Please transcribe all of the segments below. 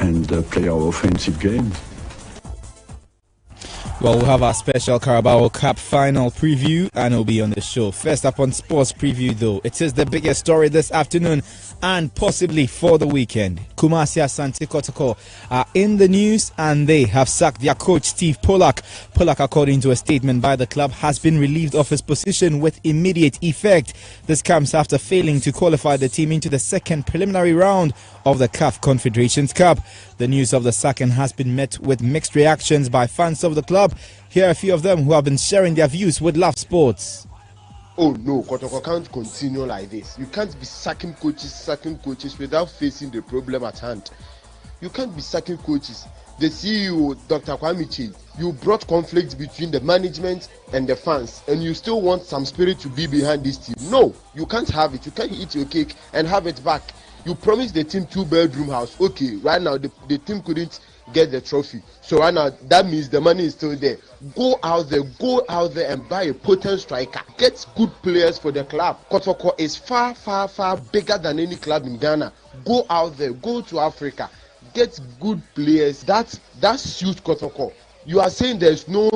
and play our offensive game. Well, we'll have our special Carabao Cup final preview and it'll be on the show. First up on Sports Preview though, it is the biggest story this afternoon and possibly for the weekend. Kumasi Asante Kotoko are in the news and they have sacked their coach Steve Pollack. Pollack, according to a statement by the club, has been relieved of his position with immediate effect. This comes after failing to qualify the team into the second preliminary round of the CAF Confederations Cup. The news of the sacking has been met with mixed reactions by fans of the club. Here are a few of them who have been sharing their views with Love Sports. Oh no, Kotoko can't continue like this. You can't be sacking coaches without facing the problem at hand. You can't be sacking coaches. The CEO, Dr. Kwame, you brought conflict between the management and the fans, and you still want some spirit to be behind this team. No, you can't have it. You can't eat your cake and have it back. You promised the team 2-bedroom house. Okay, right now the team couldn't get the trophy. So right now that means the money is still there. Go out there and buy a potent striker. Get good players for the club. Kotoko is far bigger than any club in Ghana. Go out there, go to Africa, get good players. That suits Kotoko. You are saying there's no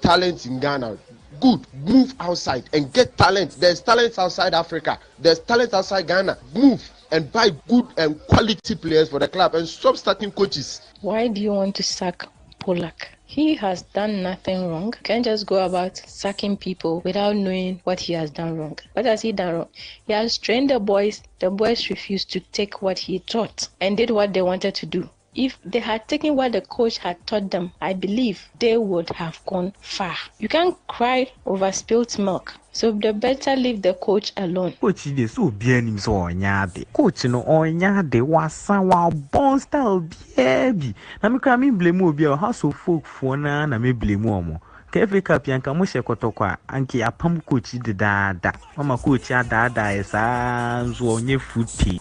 talent in Ghana. Good, move outside and get talent. There's talent outside Africa. There's talent outside Ghana. Move and buy good and quality players for the club and stop starting coaches. Why do you want to sack Pollack? He has done nothing wrong. You can't just go about sacking people without knowing what he has done wrong. What has he done wrong? He has trained the boys. The boys refused to take what he taught and did what they wanted to do. If they had taken what the coach had taught them, I believe they would have gone far. You can't cry over spilt milk. So they better leave the coach alone. Coach is so bien so onyade. Coach no onyade wasa wa bon style baby. Na me kra me blame obi o house of folk for na me blame omo. KOFI Cup yanka mo hye kotoko a anke apam coach de dada. Mama coach adada esa nzo onye futi.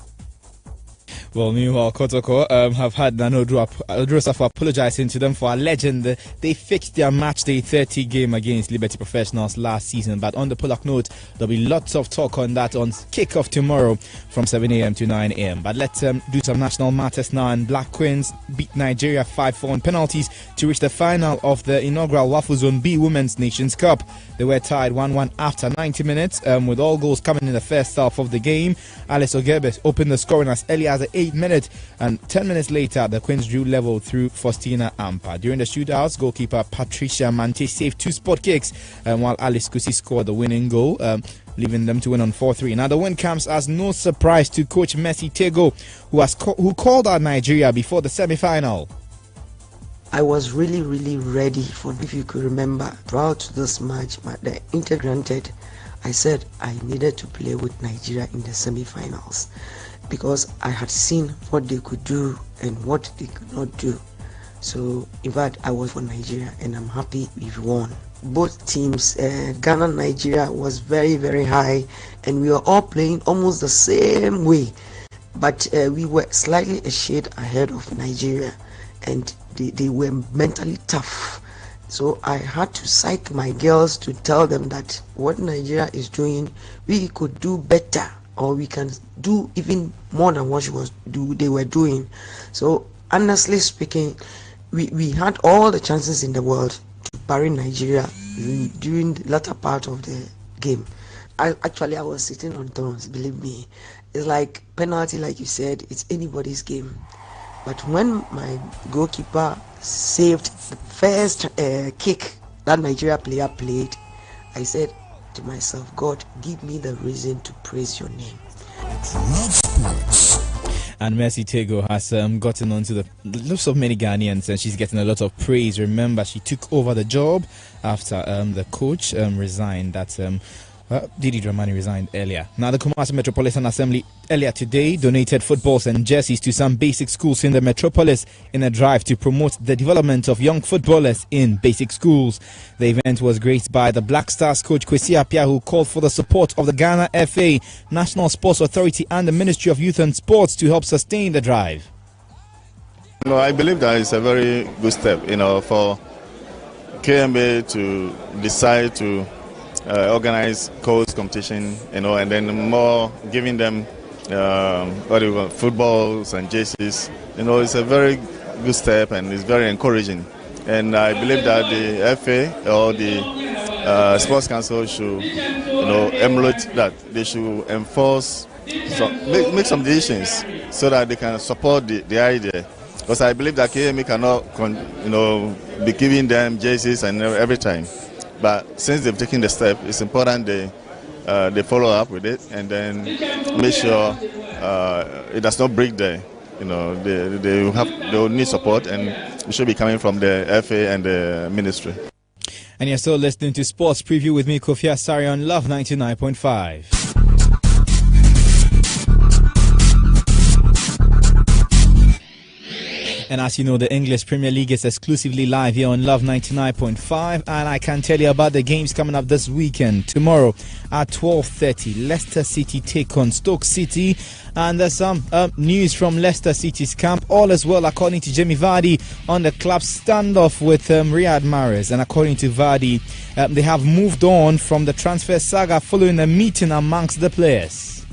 Well, meanwhile, Kotoko have had Odrosafa apologizing to them for alleging they fixed their match day 30 game against Liberty Professionals last season. But on the Pollack note, there'll be lots of talk on that on kickoff tomorrow from 7 a.m. to 9 a.m. But let's do some national matters now. And Black Queens beat Nigeria 5-4 on penalties to reach the final of the inaugural Waffle Zone B Women's Nations Cup. They were tied 1-1 after 90 minutes with all goals coming in the first half of the game. Alice Ogebes opened the scoring as early as the 8th minute, and 10 minutes later the Queens drew level through Faustina Ampa. During the shootouts, goalkeeper Patricia Mante saved 2 spot kicks, while Alice Kusi scored the winning goal, leaving them to win on 4-3. Now the win comes as no surprise to coach Mercy Tego, who called out Nigeria before the semi-final. I was really ready for, if you could remember, throughout this match, the integrated, I said I needed to play with Nigeria in the semi-finals because I had seen what they could do and what they could not do. So in fact, I was for Nigeria and I'm happy we've won. Both teams, Ghana and Nigeria, was very high and we were all playing almost the same way, but we were slightly a shade ahead of Nigeria and they were mentally tough. So I had to psych my girls to tell them that what Nigeria is doing, we could do better, or we can do even more than what they were doing. So honestly speaking, we had all the chances in the world to bury Nigeria during the latter part of the game. I was sitting on thrones, believe me. It's like penalty, like you said, it's anybody's game. But when my goalkeeper saved the first kick that Nigeria player played, I said to myself, God, give me the reason to praise your name. And Mercy Tego has gotten onto the lips of many Ghanaians, and she's getting a lot of praise. Remember, she took over the job after the coach resigned. That's Didi Dramani resigned earlier. Now, the Kumasi Metropolitan Assembly earlier today donated footballs and jerseys to some basic schools in the metropolis in a drive to promote the development of young footballers in basic schools. The event was graced by the Black Stars coach Kwesi Appiah, who called for the support of the Ghana FA, National Sports Authority and the Ministry of Youth and Sports to help sustain the drive. No, I believe that it's a very good step, for KMA to decide to organize course competition, and then more giving them footballs and jerseys. It's a very good step and it's very encouraging. And I believe that the FA or the Sports Council should, emulate that. They should enforce, make some decisions so that they can support the idea. Because I believe that KMA cannot, be giving them jerseys and every time. But since they've taken the step, it's important they follow up with it and then make sure it does not break there. They will need support, and it should be coming from the FA and the ministry. And you're still listening to Sports Preview with me, KOFI ASARE on Love 99.5. And as you know, the English Premier League is exclusively live here on Love 99.5. And I can tell you about the games coming up this weekend. Tomorrow at 12:30, Leicester City take on Stoke City. And there's some news from Leicester City's camp. All as well, according to Jamie Vardy, on the club's standoff with Riyad Mahrez. And according to Vardy, they have moved on from the transfer saga following a meeting amongst the players.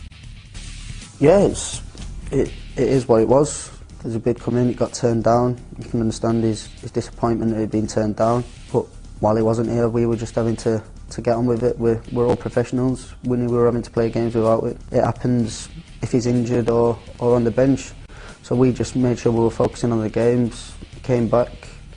Yes, it is what it was. There's a bid coming in, it got turned down. You can understand his disappointment that it had been turned down. But while he wasn't here, we were just having to get on with it. We're all professionals. We knew we were having to play games without it. It happens if he's injured or on the bench. So we just made sure we were focusing on the games. He came back,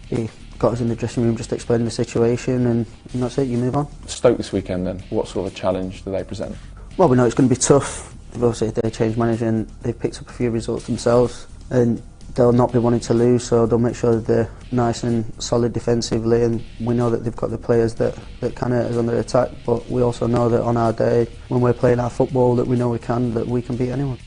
he got us in the dressing room, just explained the situation, and that's it, you move on. Stoke this weekend then, what sort of a challenge do they present? Well, we know it's going to be tough. Obviously they changed manager and they've picked up a few results themselves. And they'll not be wanting to lose, so they'll make sure that they're nice and solid defensively, and we know that they've got the players that can hurt us on their attack, but we also know that on our day, when we're playing our football, that we know that we can beat anyone.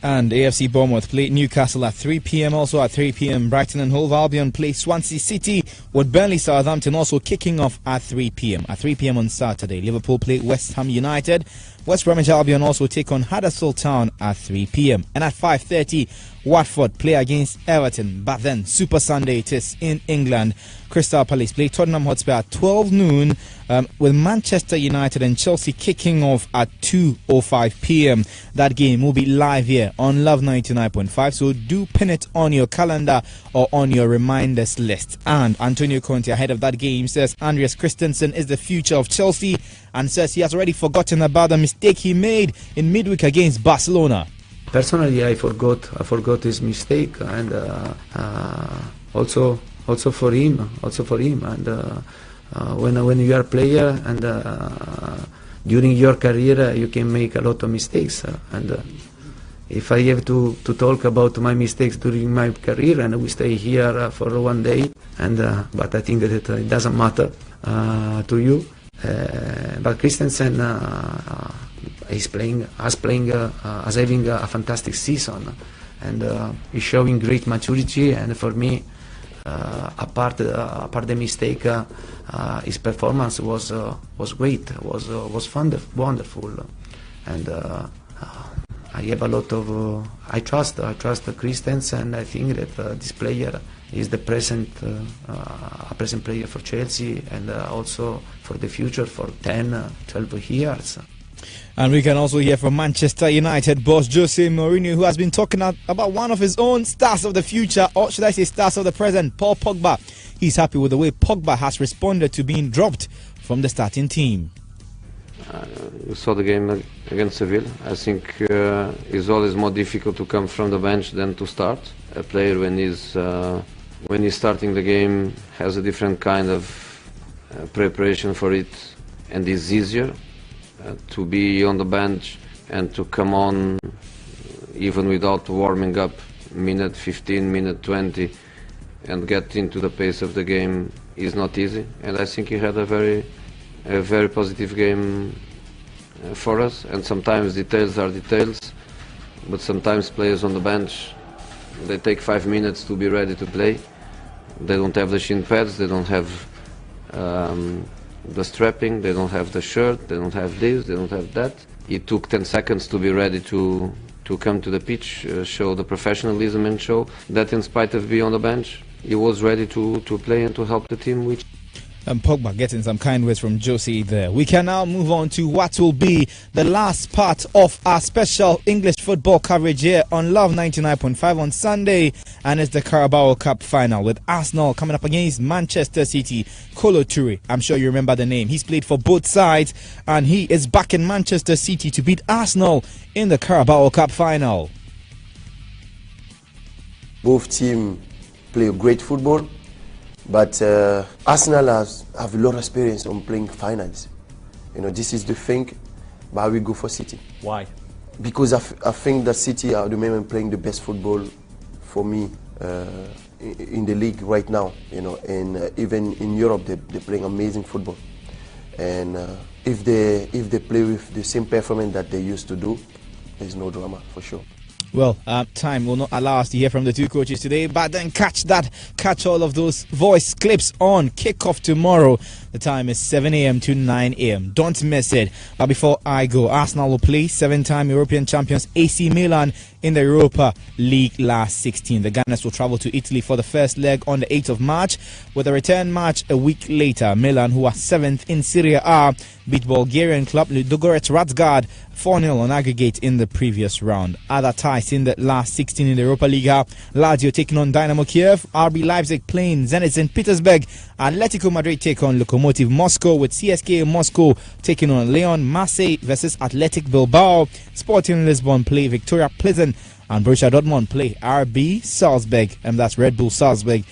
And AFC Bournemouth play Newcastle at 3 p.m. Also at 3 p.m. Brighton and Hove Albion play Swansea City, with Burnley Southampton also kicking off at 3 p.m. At 3 p.m. on Saturday, Liverpool play West Ham United. West Bromwich Albion also take on Huddersfield Town at 3 p.m. And at 5:30, Watford play against Everton. But then, Super Sunday it is in England. Crystal Palace play Tottenham Hotspur at 12 noon, with Manchester United and Chelsea kicking off at 2:05 p.m. That game will be live here on Love 99.5, so do pin it on your calendar or on your reminders list. And Antonio Conte, ahead of that game, says Andreas Christensen is the future of Chelsea and says he has already forgotten about the mistake he made in midweek against Barcelona. Personally, I forgot his mistake, and also for him. And when you are a player and during your career, you can make a lot of mistakes. And if I have to talk about my mistakes during my career, and we stay here for one day, and but I think that it doesn't matter to you. But Christensen is having a fantastic season, and he's showing great maturity. And for me, apart the mistake, his performance was great, was wonderful, and I have a lot of I trust Christensen. I think that this player is the present player for Chelsea, and also for the future for 10-12 years. And we can also hear from Manchester United boss Jose Mourinho, who has been talking about one of his own stars of the future, or should I say stars of the present, Paul Pogba. He's happy with the way Pogba has responded to being dropped from the starting team. You saw the game against Seville. I think it's always more difficult to come from the bench than to start. A player when he's starting the game has a different kind of preparation for it, and it's easier to be on the bench and to come on even without warming up minute 15, minute 20, and get into the pace of the game is not easy. And I think he had a very positive game for us. And sometimes details are details, but sometimes players on the bench, they take 5 minutes to be ready to play. They don't have the shin pads, they don't have the strapping, they don't have the shirt, they don't have this, they don't have that. It took 10 seconds to be ready to come to the pitch, show the professionalism, and show that in spite of being on the bench, he was ready to play and to help the team. And Pogba getting some kind words from Josie there. We can now move on to what will be the last part of our special English football coverage here on Love 99.5 on Sunday. And it's the Carabao Cup final with Arsenal coming up against Manchester City. Kolo Toure, I'm sure you remember the name. He's played for both sides and he is back in Manchester City to beat Arsenal in the Carabao Cup final. Both teams play great football. But Arsenal have a lot of experience on playing finals. You know, this is the thing, but we go for City. Why? Because I think that City are the men playing the best football for me in the league right now. You know, and even in Europe they're playing amazing football. And if they play with the same performance that they used to do, there's no drama for sure. Well, time will not allow us to hear from the two coaches today, but then catch all of those voice clips on kickoff tomorrow. The time is 7 a.m. to 9 a.m. Don't miss it. But before I go, Arsenal will play 7-time European champions AC Milan in the Europa League last 16. The Gunners will travel to Italy for the first leg on the 8th of March, with a return match a week later. Milan, who are 7th in Serie A, beat Bulgarian club Ludogorets Razgrad 4-0 on aggregate in the previous round. Other ties in the last 16 in the Europa League are Lazio taking on Dynamo Kiev, RB Leipzig playing Zenit St. Petersburg, Atletico Madrid take on Lokomotiv Moscow, with CSKA Moscow taking on Lyon, Marseille versus Athletic Bilbao, Sporting Lisbon play Victoria Pleasant, and Borussia Dortmund play RB Salzburg, and that's Red Bull Salzburg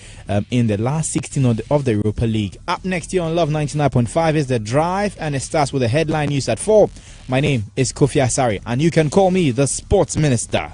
in the last 16 of the Europa League. Up next here on Love 99.5 is The Drive, and it starts with the headline news at 4. My name is KOFI ASARE, and you can call me the Sports Minister.